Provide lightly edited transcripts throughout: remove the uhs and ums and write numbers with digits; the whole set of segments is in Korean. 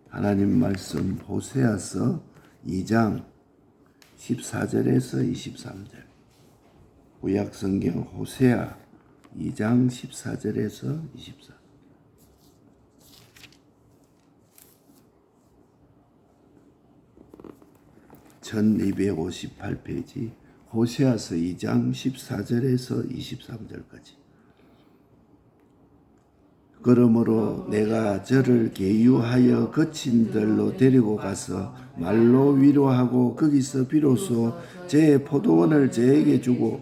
하나님 말씀 호세아서 2장 14절에서 23절. 구약 성경 호세아 2장 14절에서 24절. 1258페이지 호세아서 2장 14절에서 23절까지. 그러므로 내가 저를 계유하여 거친 들로 데리고 가서 말로 위로하고 거기서 비로소 제 포도원을 저에게 주고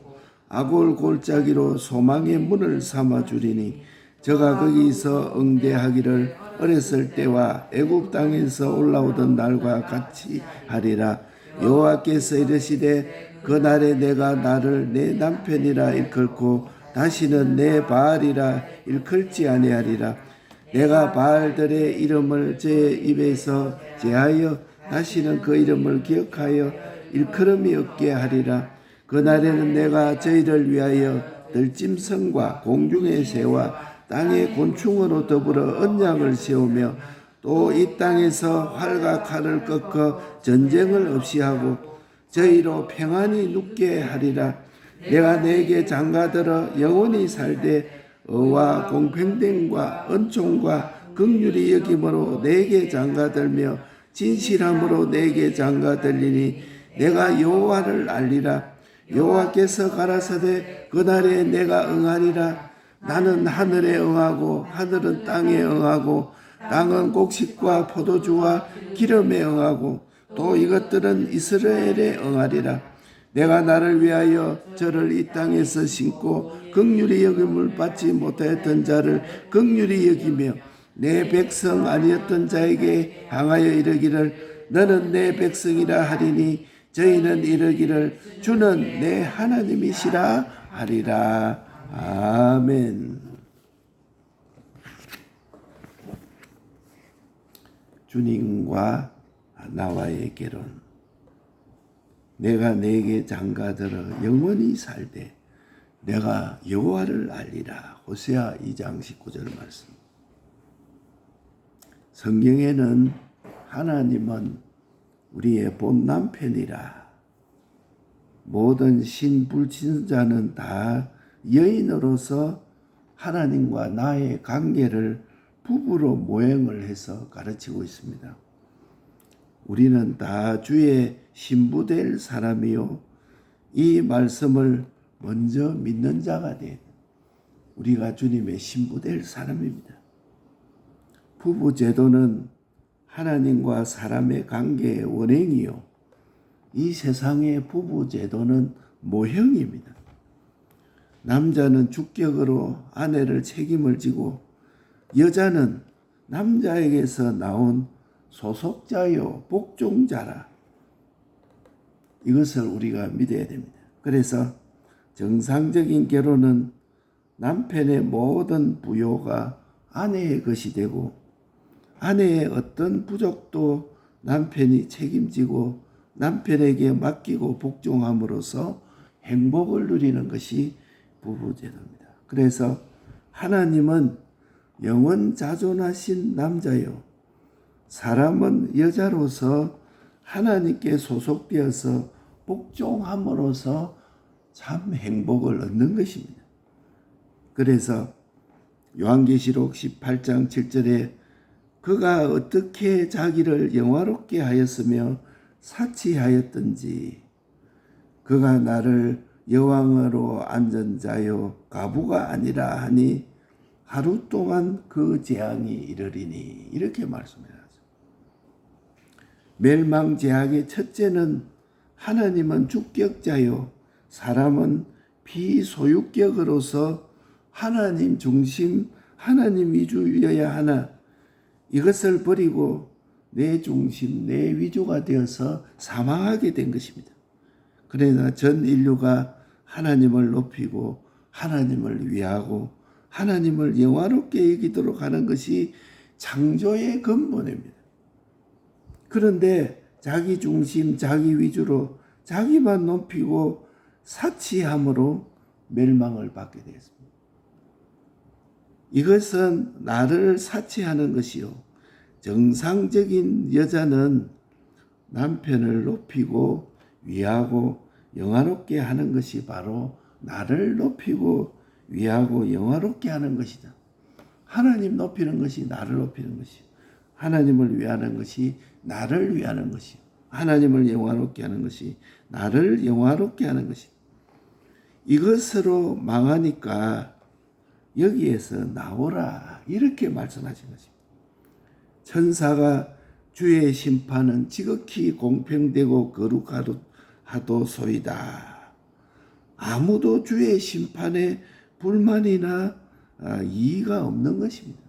아골 골짜기로 소망의 문을 삼아 주리니 저가 거기서 응대하기를 어렸을 때와 애굽 땅에서 올라오던 날과 같이 하리라. 여호와께서 이르시되 그날에 내가 나를 내 남편이라 일컬고 다시는 내 바알이라 일컬지 아니하리라. 내가 바알들의 이름을 제 입에서 제하여 다시는 그 이름을 기억하여 일컬음이 없게 하리라. 그날에는 내가 저희를 위하여 들짐승과 공중의 새와 땅의 곤충으로 더불어 언약을 세우며 또 이 땅에서 활과 칼을 꺾어 전쟁을 없이 하고 저희로 평안히 눕게 하리라. 내가 내게 장가들어 영원히 살되 의와 공평됨과 은총과 긍휼히 여김으로 내게 장가들며 진실함으로 내게 장가들리니 내가 여호와를 알리라. 여호와께서 가라사대 그날에 내가 응하리라. 나는 하늘에 응하고 하늘은 땅에 응하고 땅은 곡식과 포도주와 기름에 응하고 또 이것들은 이스라엘에 응하리라. 내가 나를 위하여 저를 이 땅에서 심고 긍휼히 여김을 받지 못하였던 자를 긍휼히 여기며 내 백성 아니었던 자에게 향하여 이르기를 너는 내 백성이라 하리니 저희는 이르기를 주는 내 하나님이시라 하리라. 아멘. 주님과 나와의 결혼. 내가 내게 장가들어 영원히 살되 내가 여호와를 알리라. 호세아 2장 19절 말씀. 성경에는 하나님은 우리의 본 남편이라. 모든 신불신자는 다 여인으로서 하나님과 나의 관계를 부부로 모형을 해서 가르치고 있습니다. 우리는 다 주의 신부될 사람이요 이 말씀을 먼저 믿는 자가 된 우리가 주님의 신부될 사람입니다. 부부 제도는 하나님과 사람의 관계의 원행이요 이 세상의 부부 제도는 모형입니다. 남자는 주격으로 아내를 책임을 지고 여자는 남자에게서 나온 소속자요 복종자라. 이것을 우리가 믿어야 됩니다. 그래서 정상적인 결혼은 남편의 모든 부요가 아내의 것이 되고 아내의 어떤 부족도 남편이 책임지고 남편에게 맡기고 복종함으로써 행복을 누리는 것이 부부제도입니다. 그래서 하나님은 영원 자존하신 남자요 사람은 여자로서 하나님께 소속되어서 복종함으로써 참 행복을 얻는 것입니다. 그래서 요한계시록 18장 7절에 그가 어떻게 자기를 영화롭게 하였으며 사치하였던지 그가 나를 여왕으로 앉은 자요 가부가 아니라 하니 하루 동안 그 재앙이 이르리니 이렇게 말씀해요. 멸망제약의 첫째는 하나님은 주격자요 사람은 비소유격으로서 하나님 중심 하나님 위주여야 하나 이것을 버리고 내 중심 내 위주가 되어서 사망하게 된 것입니다. 그러나 전 인류가 하나님을 높이고 하나님을 위하고 하나님을 영화롭게 여기도록 하는 것이 창조의 근본입니다. 그런데 자기 중심, 자기 위주로 자기만 높이고 사치함으로 멸망을 받게 되었습니다. 이것은 나를 사치하는 것이요 정상적인 여자는 남편을 높이고 위하고 영화롭게 하는 것이 바로 나를 높이고 위하고 영화롭게 하는 것이다. 하나님 높이는 것이 나를 높이는 것이요. 하나님을 위하는 것이 나를 위하는 것이요. 하나님을 영화롭게 하는 것이 나를 영화롭게 하는 것이요. 이것으로 망하니까 여기에서 나오라 이렇게 말씀하신 것입니다. 천사가 주의 심판은 지극히 공평되고 거룩하도소이다. 아무도 주의 심판에 불만이나 이의가 없는 것입니다.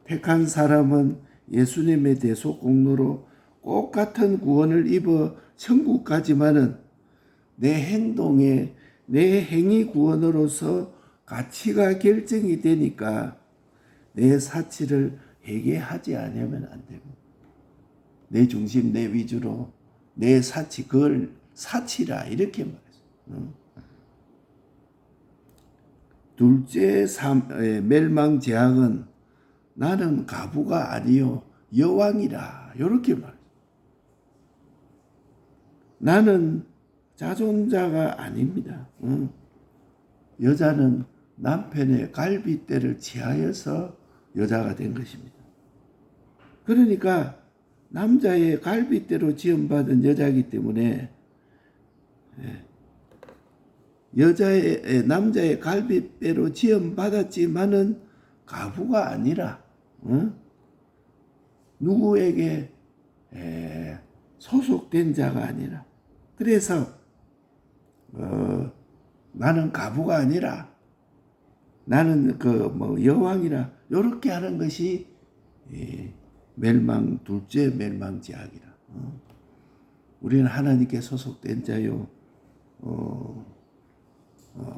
택한 사람은 예수님의 대속 공로로 꼭 같은 구원을 입어 천국 가지만은 내 행동에 내 행위 구원으로서 가치가 결정이 되니까 내 사치를 회개하지 않으면 안 되고 내 중심 내 위주로 내 사치 그걸 사치라 이렇게 말했어요. 둘째 멸망 제약은 나는 가부가 아니요 여왕이라 이렇게 말했어요. 나는 자존자가 아닙니다. 여자는 남편의 갈빗대를 취하여서 여자가 된 것입니다. 그러니까 남자의 갈빗대로 지음받은 여자이기 때문에 남자의 갈빗대로 지음받았지만은 가부가 아니라 누구에게 소속된 자가 아니라 그래서 나는 가부가 아니라 나는 여왕이라 이렇게 하는 것이 둘째 멸망제약이라. 우리는 하나님께 소속된 자요,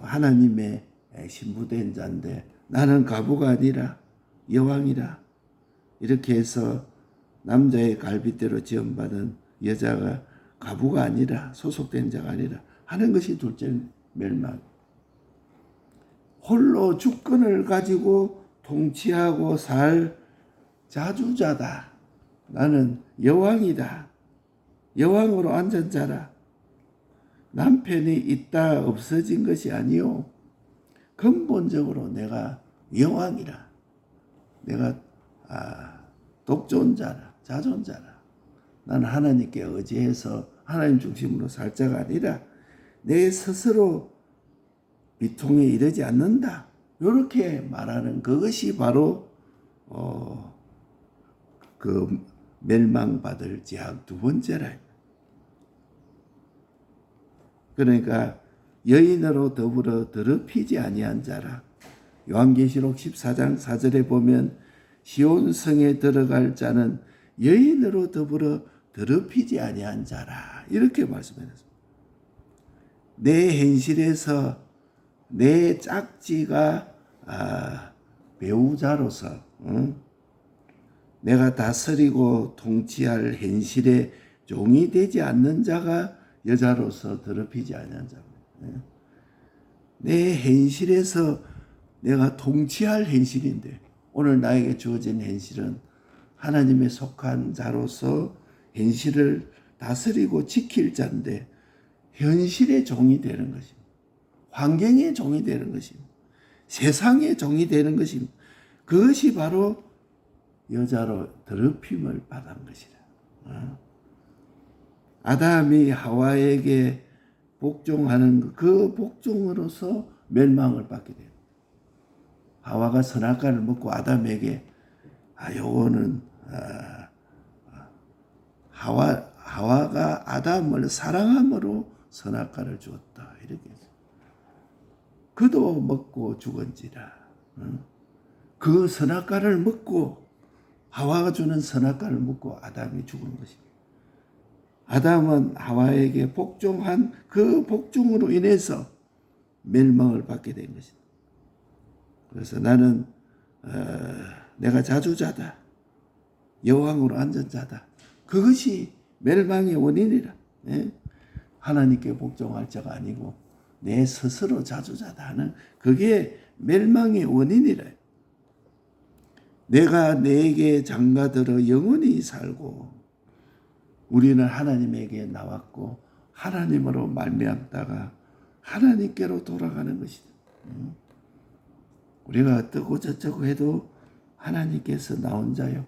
하나님의 신부된 자인데 나는 가부가 아니라 여왕이라 이렇게 해서 남자의 갈빗대로 지음받은 여자가 가부가 아니라 소속된 자가 아니라 하는 것이 둘째 멸망. 홀로 주권을 가지고 통치하고 살 자주자다. 나는 여왕이다. 여왕으로 앉은 자라. 남편이 있다 없어진 것이 아니요. 근본적으로 내가 여왕이라. 내가 독존자라. 자존자라. 나는 하나님께 의지해서 하나님 중심으로 살 자가 아니라 내 스스로 비통에 이르지 않는다. 이렇게 말하는 그것이 바로 그 멸망받을 제약 두 번째라. 그러니까 여인으로 더불어 더럽히지 아니한 자라. 요한계시록 14장 4절에 보면 시온성에 들어갈 자는 여인으로 더불어 더럽히지 아니한 자라. 이렇게 말씀했습니다. 내 현실에서 내 짝지가 배우자로서 내가 다스리고 통치할 현실에 종이 되지 않는 자가 여자로서 더럽히지 않는 자입니다. 내 현실에서 내가 통치할 현실인데 오늘 나에게 주어진 현실은 하나님에 속한 자로서 현실을 다스리고 지킬 자인데 현실의 종이 되는 것입니다. 환경의 종이 되는 것입니다. 세상의 종이 되는 것입니다. 그것이 바로 여자로 더럽힘을 받은 것이다. 아담이 하와에게 복종하는 그 복종으로서 멸망을 받게 됩니다. 하와가 선악과를 먹고 아담에게 요거는 하와가 아담을 사랑함으로 선악과를 주었다. 이렇게 했어요. 그도 먹고 죽은지라. 그 선악과를 먹고 하와가 주는 선악과를 먹고 아담이 죽은 것입니다. 아담은 하와에게 복종한 그 복종으로 인해서 멸망을 받게 된 것입니다. 그래서 나는 내가 자주자다. 여왕으로 앉은 자다. 그것이 멸망의 원인이라. 하나님께 복종할 자가 아니고 내 스스로 자주자다 하는 그게 멸망의 원인이라. 내가 내게 장가들어 영원히 살고 우리는 하나님에게 나왔고 하나님으로 말미암다가 하나님께로 돌아가는 것이다. 우리가 어떻고 저쩌고 해도 하나님께서 나온 자요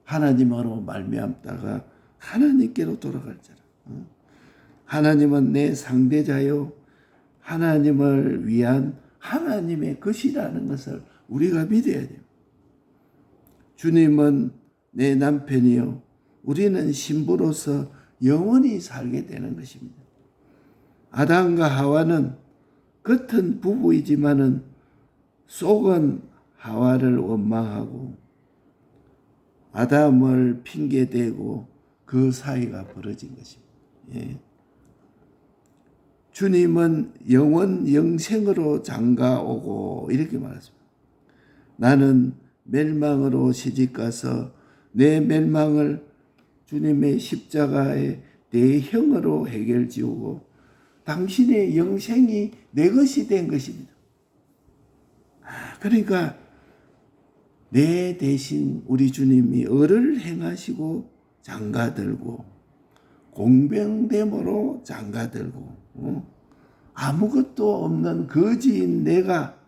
하나님으로 말미암다가 하나님께로 돌아갈 자라. 하나님은 내 상대자요 하나님을 위한 하나님의 것이라는 것을 우리가 믿어야 돼요. 주님은 내 남편이요 우리는 신부로서 영원히 살게 되는 것입니다. 아담과 하와는 겉은 부부이지만은 속은 하와를 원망하고 아담을 핑계대고 그 사이가 벌어진 것입니다. 예. 주님은 영생으로 장가오고 이렇게 말했습니다. 나는 멸망으로 시집가서 내 멸망을 주님의 십자가의 대형으로 해결지우고 당신의 영생이 내 것이 된 것입니다. 그러니까 내 대신 우리 주님이 을을 행하시고 장가들고 공병됨으로 장가들고 아무것도 없는 거지인 내가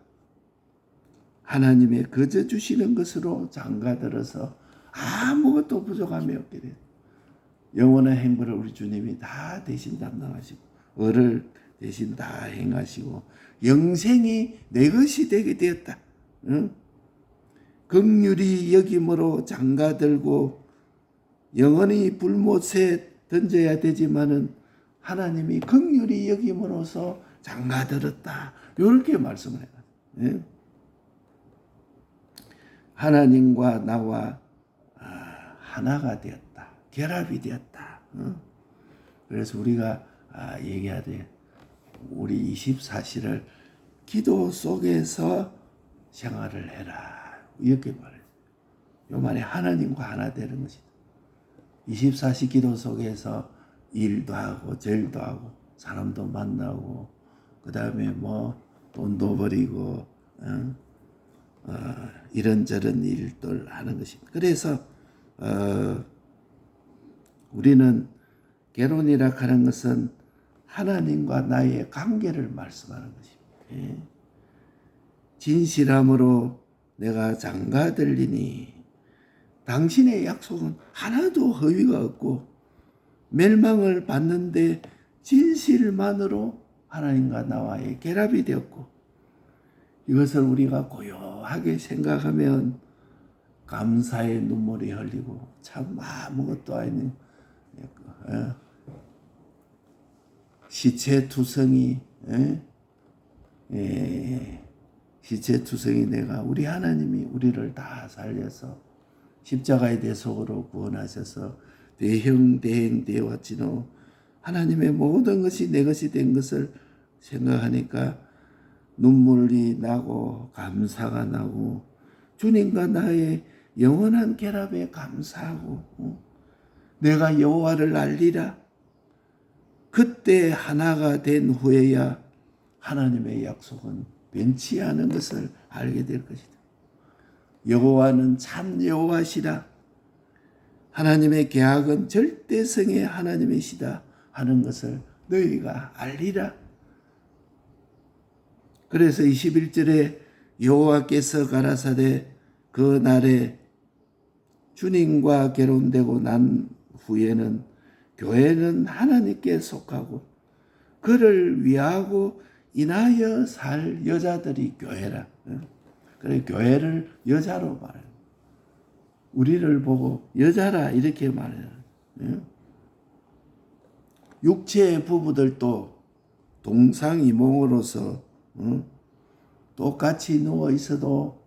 하나님의 거저 주시는 것으로 장가들어서 아무것도 부족함이 없게 돼요. 영원한 행보를 우리 주님이 다 대신 담당하시고 을을 대신 다 행하시고 영생이 내 것이 되게 되었다. 긍휼히 여김으로 장가들고 영원히 불못에 던져야 되지만은 하나님이 긍휼히 여김으로써 장가들었다. 이렇게 말씀을 해요. 하나님과 나와 하나가 되었다. 결합이 되었다. 그래서 우리가 얘기해야 돼. 우리 24시를 기도 속에서 생활을 해라. 이렇게 말해요. 이 말이 하나님과 하나 되는 것이다. 24시 기도 속에서 일도 하고 절도 하고 사람도 만나고 그 다음에 뭐 돈도 버리고 이런저런 일들 하는 것입니다. 그래서 우리는 결혼이라 하는 것은 하나님과 나의 관계를 말씀하는 것입니다. 예. 진실함으로 내가 장가들리니 당신의 약속은 하나도 허위가 없고 멸망을 받는데 진실만으로 하나님과 나와의 결합이 되었고 이것을 우리가 고요하게 생각하면 감사의 눈물이 흘리고 참 아무것도 아닌 시체투성이 시체투성이 내가 우리 하나님이 우리를 다 살려서 십자가의 대속으로 구원하셔서 대행되었지노 하나님의 모든 것이 내 것이 된 것을 생각하니까 눈물이 나고 감사가 나고 주님과 나의 영원한 결합에 감사하고 내가 여호와를 알리라. 그때 하나가 된 후에야 하나님의 약속은 변치 않은 것을 알게 될 것이다. 여호와는 참 여호와시라. 하나님의 계약은 절대성의 하나님이시다 하는 것을 너희가 알리라. 그래서 21절에 여호와께서 가라사대 그 날에 주님과 결혼되고 난 후에는 교회는 하나님께 속하고 그를 위하고 인하여 살 여자들이 교회라. 그래 교회를 여자로 말해요. 우리를 보고 여자라 이렇게 말해요. 육체의 부부들도 동상이몽으로서 똑같이 누워 있어도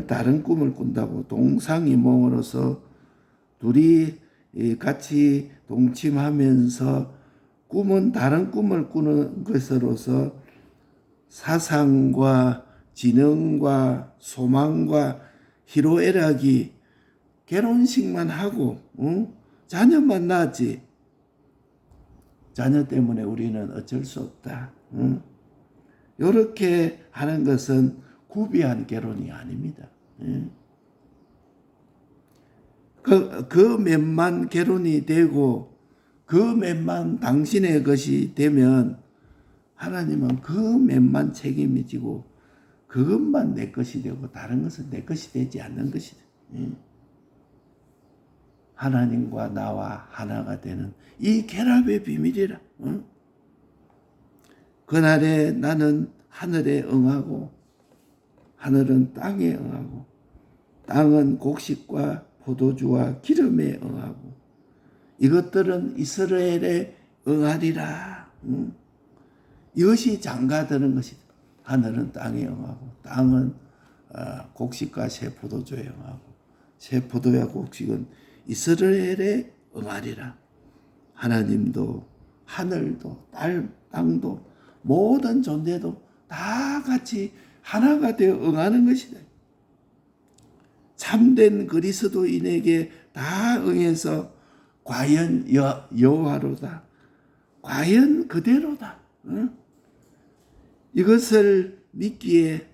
다른 꿈을 꾼다고 동상이몽으로서 둘이 같이 동침하면서 꿈은 다른 꿈을 꾸는 것으로서 사상과 지능과 소망과 희로애락이 결혼식만 하고 자녀만 낳았지. 자녀 때문에 우리는 어쩔 수 없다. 이렇게 하는 것은 구비한 결혼이 아닙니다. 예. 그 몇만 결혼이 되고 그 몇만 당신의 것이 되면 하나님은 그 몇만 책임이 지고 그것만 내 것이 되고 다른 것은 내 것이 되지 않는 것이다. 예. 하나님과 나와 하나가 되는 이 결합의 비밀이라. 그날에 나는 하늘에 응하고 하늘은 땅에 응하고 땅은 곡식과 포도주와 기름에 응하고 이것들은 이스라엘에 응하리라. 이것이 장가드는 것이다. 하늘은 땅에 응하고 땅은 곡식과 새 포도주에 응하고 새 포도와 곡식은 이스라엘에 응하리라. 하나님도 하늘도 땅도 모든 존재도 다 같이 하나가 되어 응하는 것이다. 참된 그리스도인에게 다 응해서 과연 여호와로다. 과연 그대로다. 이것을 믿기에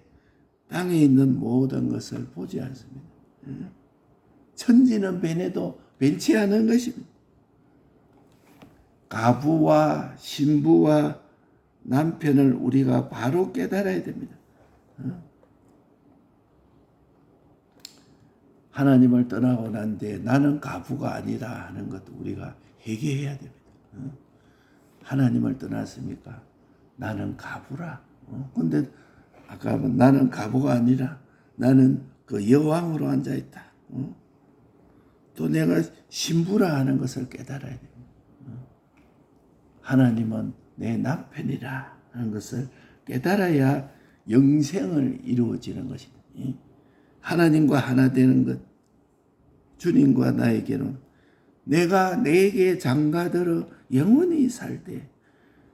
땅에 있는 모든 것을 보지 않습니다. 천지는 변해도 변치 않은 것입니다. 가부와 신부와 남편을 우리가 바로 깨달아야 됩니다. 하나님을 떠나고 난 뒤에 나는 가부가 아니라 하는 것도 우리가 회개해야 됩니다. 하나님을 떠났습니까? 나는 가부라. 근데 아까 나는 가부가 아니라 나는 그 여왕으로 앉아있다. 또 내가 신부라 하는 것을 깨달아야 됩니다. 하나님은 내 남편이라 하는 것을 깨달아야 영생을 이루어지는 것입니다. 하나님과 하나 되는 것, 주님과 나에게는 내가 내게 장가들어 영원히 살 때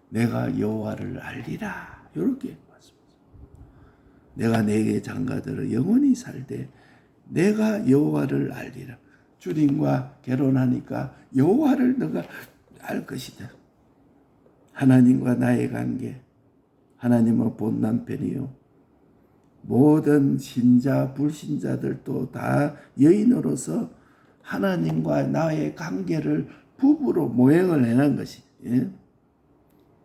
내가 여호와를 알리라. 이렇게 말씀하십니다. 내가 내게 장가들어 영원히 살 때 내가 여호와를 알리라. 주님과 결혼하니까 여호와를 너가 알 것이다. 하나님과 나의 관계, 하나님은 본 남편이요. 모든 신자, 불신자들도 다 여인으로서 하나님과 나의 관계를 부부로 모형을 해놓은 것이. 예?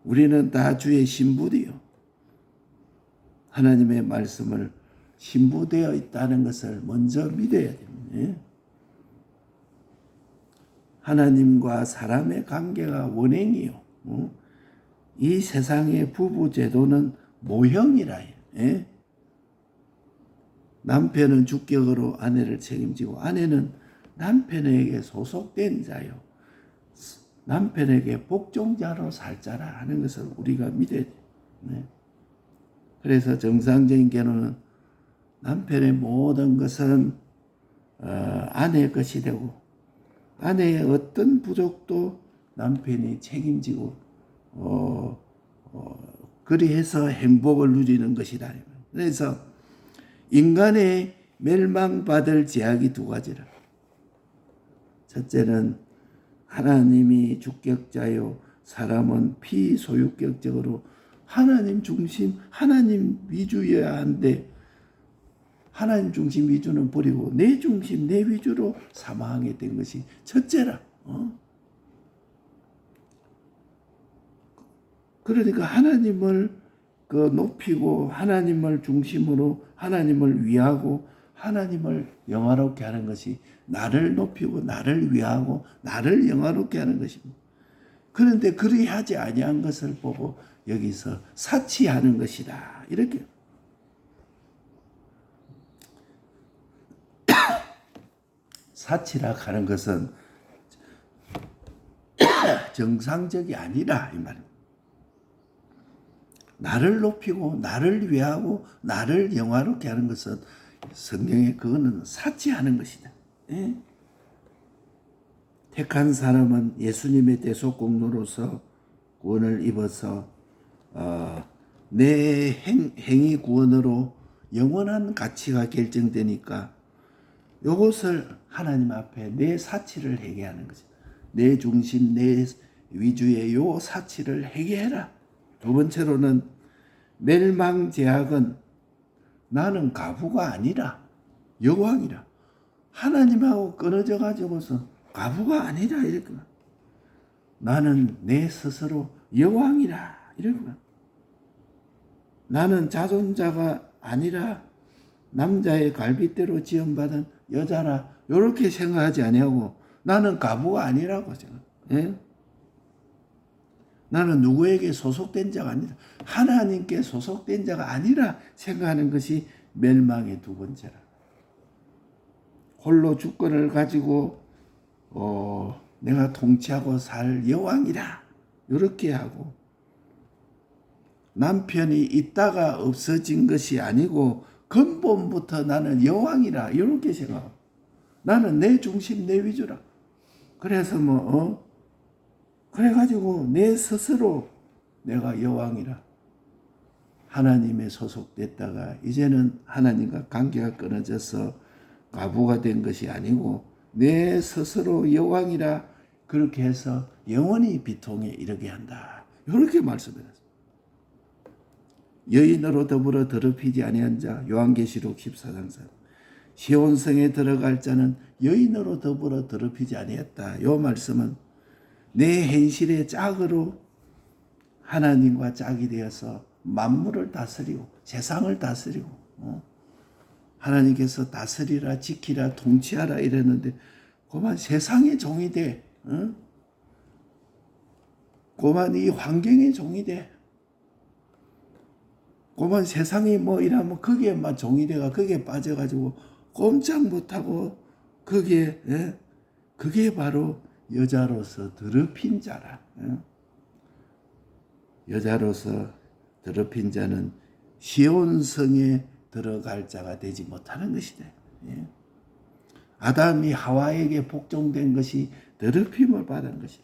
우리는 다 주의 신부디요. 하나님의 말씀을 신부되어 있다는 것을 먼저 믿어야 됩니다. 예? 하나님과 사람의 관계가 원행이요. 이 세상의 부부 제도는 모형이라 해요. 예? 남편은 주격으로 아내를 책임지고 아내는 남편에게 소속된 자요. 남편에게 복종자로 살 자라 하는 것을 우리가 믿어야 돼요. 네. 그래서 정상적인 결혼은 남편의 모든 것은 아내의 것이 되고 아내의 어떤 부족도 남편이 책임지고 그리해서 행복을 누리는 것이다. 그래서 인간의 멸망받을 제약이 두 가지라. 첫째는 하나님이 주격자요 사람은 피소유격적으로 하나님 중심, 하나님 위주여야 하는데 하나님 중심 위주는 버리고 내 중심, 내 위주로 사망하게 된 것이 첫째라. 그러니까 하나님을 높이고 하나님을 중심으로 하나님을 위하고 하나님을 영화롭게 하는 것이 나를 높이고 나를 위하고 나를 영화롭게 하는 것입니다. 그런데 그리하지 아니한 것을 보고 여기서 사치하는 것이다. 이렇게 사치라 하는 것은 정상적이 아니라 이 말입니다. 나를 높이고 나를 위하고 나를 영화롭게 하는 것은 성경에 그거는 사치하는 것이다. 예? 택한 사람은 예수님의 대속공로로서 구원을 입어서 내 행위 구원으로 영원한 가치가 결정되니까 이것을 하나님 앞에 내 사치를 회개하는 거죠. 내 중심, 내 위주의 요 사치를 회개해라. 두 번째로는 멸망제약은 나는 과부가 아니라 여왕이라. 하나님하고 끊어져 가지고서 과부가 아니라 이랬구나. 나는 내 스스로 여왕이라 이랬구나. 나는 자존자가 아니라 남자의 갈빗대로 지음받은 여자라 이렇게 생각하지 아니하고 나는 과부가 아니라고 생각. 예? 나는 누구에게 소속된 자가 아니라 하나님께 소속된 자가 아니라 생각하는 것이 멸망의 두 번째라. 홀로 주권을 가지고 내가 통치하고 살 여왕이라 이렇게 하고 남편이 있다가 없어진 것이 아니고 근본부터 나는 여왕이라 이렇게 생각하고 나는 내 중심 내 위주라. 그래서 그래가지고 내 스스로 내가 여왕이라. 하나님에 소속됐다가 이제는 하나님과 관계가 끊어져서 과부가 된 것이 아니고 내 스스로 여왕이라 그렇게 해서 영원히 비통에 이르게 한다. 이렇게 말씀해놨습니다. 여인으로 더불어 더럽히지 아니한 자 요한계시록 14장 4. 시온성에 들어갈 자는 여인으로 더불어 더럽히지 아니했다. 이 말씀은 내 현실의 짝으로 하나님과 짝이 되어서 만물을 다스리고 세상을 다스리고 하나님께서 다스리라 지키라 통치하라 이랬는데 그만 세상의 종이 돼. 그만 이 환경의 종이 돼. 그만 세상이 이러면 거기에만 종이 돼가 거기에 빠져가지고 꼼짝 못하고 거기에 그게 바로 여자로서 더럽힌 자라. 여자로서 더럽힌 자는 시온성에 들어갈 자가 되지 못하는 것이다. 아담이 하와에게 복종된 것이 더럽힘을 받은 것이다.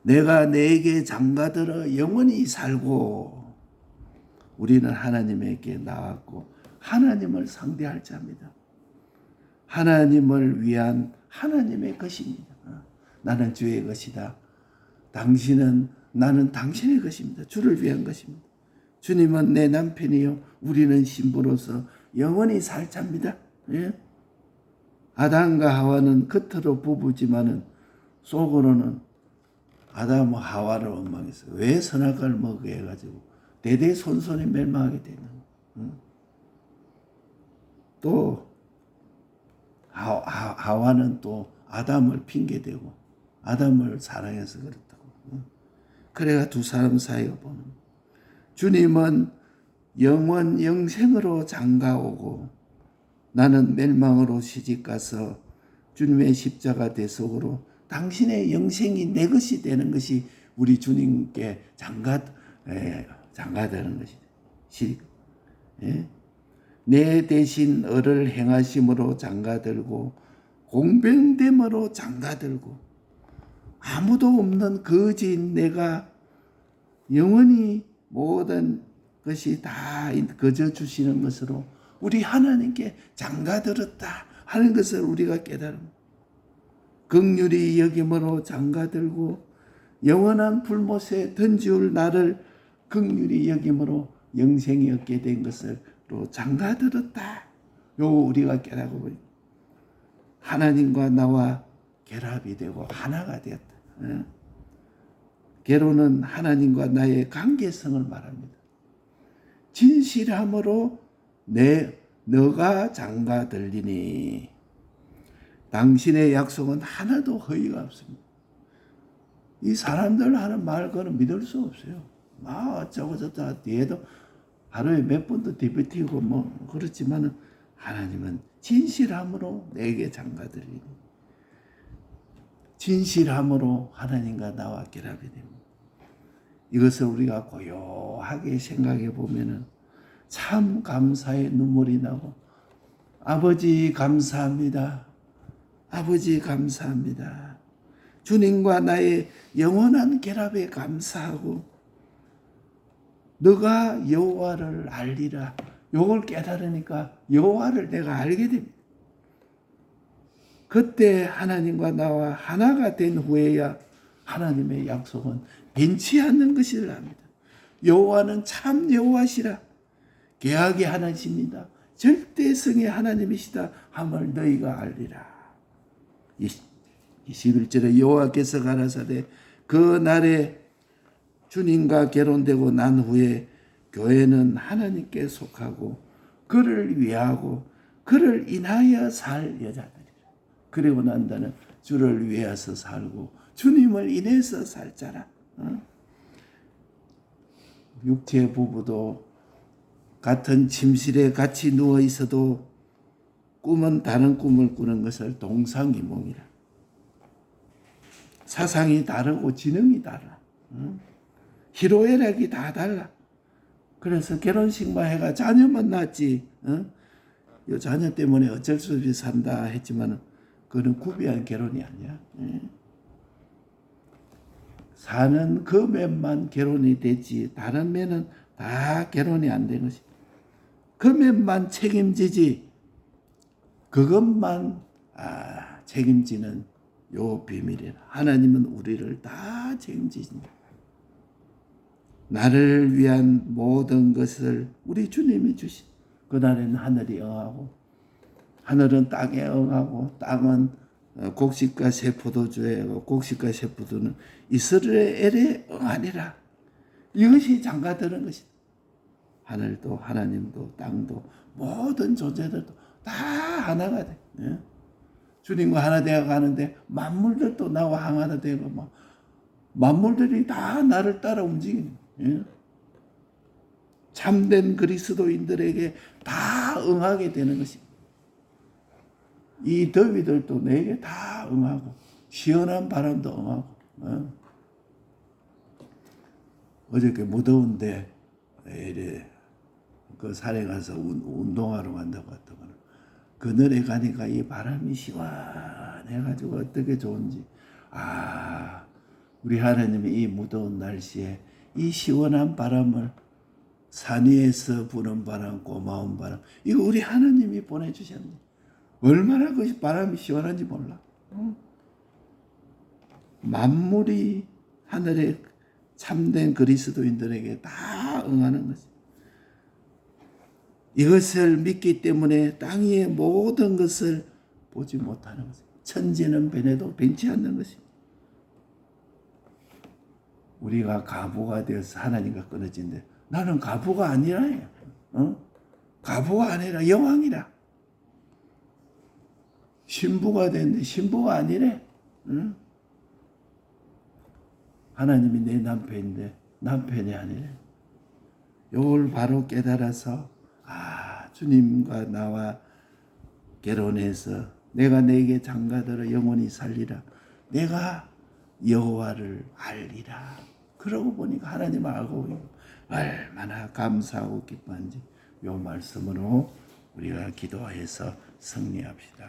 내가 내게 장가들어 영원히 살고 우리는 하나님에게 나왔고 하나님을 상대할 자입니다. 하나님을 위한 하나님의 것입니다. 나는 주의 것이다. 나는 당신의 것입니다. 주를 위한 것입니다. 주님은 내 남편이요 우리는 신부로서 영원히 살 자입니다. 아담과 하와는 겉으로 부부지만은 속으로는 아담과 하와를 원망했어요. 왜 선악과를 먹게 해가지고 대대손손이 멸망하게 되는 또 하와는 또 아담을 핑계대고 아담을 사랑해서 그렇다고. 그래가 두 사람 사이가 보는 주님은 영원 영생으로 장가오고 나는 멸망으로 시집가서 주님의 십자가 대속으로 당신의 영생이 내 것이 되는 것이 우리 주님께 장가되는 것이다. 내 대신 을을 행하심으로 장가들고 공병됨으로 장가들고 아무도 없는 거지인 내가 영원히 모든 것이 다 거저 주시는 것으로 우리 하나님께 장가들었다 하는 것을 우리가 깨달음. 긍휼히 여김으로 장가들고 영원한 불못에 던지울 나를 긍휼히 여김으로 영생이 얻게 된 것으로 장가들었다. 요 우리가 깨닫고 보니 하나님과 나와 결합이 되고 하나가 되었다. 결혼은 하나님과 나의 관계성을 말합니다. 진실함으로 너가 장가들리니 당신의 약속은 하나도 허위가 없습니다. 이 사람들 하는 말 그는 믿을 수 없어요. 어쩌고 저쩌고 뒤에도 하루에 몇 번도 디베티고 그렇지만은 하나님은 진실함으로 내게 장가들리니 진실함으로 하나님과 나와 결합이 됩니다. 이것을 우리가 고요하게 생각해 보면은 참 감사의 눈물이 나고 아버지 감사합니다. 아버지 감사합니다. 주님과 나의 영원한 결합에 감사하고 너가 여호와를 알리라. 요걸 깨달으니까 여호와를 내가 알게 됩니다. 그때 하나님과 나와 하나가 된 후에야 하나님의 약속은 변치 않는 것이라 합니다. 여호와는 참 여호와시라. 계약의 하나님이십니다. 절대성의 하나님이시다 함을 너희가 알리라. 21절에 여호와께서 가라사대 그 날에 주님과 결혼되고 난 후에 교회는 하나님께 속하고 그를 위하고 그를 인하여 살 여자들이라. 그리고 난다는 주를 위해서 살고 주님을 인해서 살 자라. 육체 부부도 같은 침실에 같이 누워 있어도 꿈은 다른 꿈을 꾸는 것을 동상이몽이라. 사상이 다르고 지능이 달라. 희로애락이 다 달라. 그래서 결혼식만 해가 자녀만 낳지. 이 자녀 때문에 어쩔 수 없이 산다 했지만 그는 구비한 결혼이 아니야. 사는 그 맨만 결혼이 되지 다른 맨은 다 결혼이 안 된 것이. 그 맨만 책임지지 그것만 책임지는 요 비밀이라. 하나님은 우리를 다 책임지신다. 나를 위한 모든 것을 우리 주님이 주신. 그날에는 하늘이 응하고 하늘은 땅에 응하고 땅은 곡식과 새 포도주에 곡식과 새 포도는 이스라엘에 응하니라. 이것이 장가드는 것이다. 하늘도 하나님도 땅도 모든 존재들도 다 하나가 돼. 주님과 하나 되어 가는데 만물들도 나와 하나 되고 뭐 만물들이 다 나를 따라 움직이는. 참된 그리스도인들에게 다 응하게 되는 것입니다. 이 더위들도 내게 다 응하고 시원한 바람도 응하고. 어저께 무더운데 이래 그 산에 가서 운동하러 간다고 했더만 그늘에 가니까 이 바람이 시원해가지고 어떻게 좋은지. 우리 하나님이 이 무더운 날씨에 이 시원한 바람을 산 위에서 부는 바람, 고마운 바람, 이거 우리 하나님이 보내주셨네. 얼마나 그 바람이 시원한지 몰라. 만물이 하늘에 참된 그리스도인들에게 다 응하는 것이. 이것을 믿기 때문에 땅 위의 모든 것을 보지 못하는 것이. 천지는 변해도 변치 않는 것이. 우리가 가부가 되어서 하나님과 끊어진데 나는 가부가 아니라 가부가 아니라 여왕이라. 신부가 됐는데 신부가 아니래. 하나님이 내 남편인데 남편이 아니래. 이걸 바로 깨달아서 주님과 나와 결혼해서 내가 내게 장가들어 영원히 살리라. 내가 여호와를 알리라. 그러고 보니까 하나님 알고 얼마나 감사하고 기뻐한지 이 말씀으로 우리가 기도해서 승리합시다.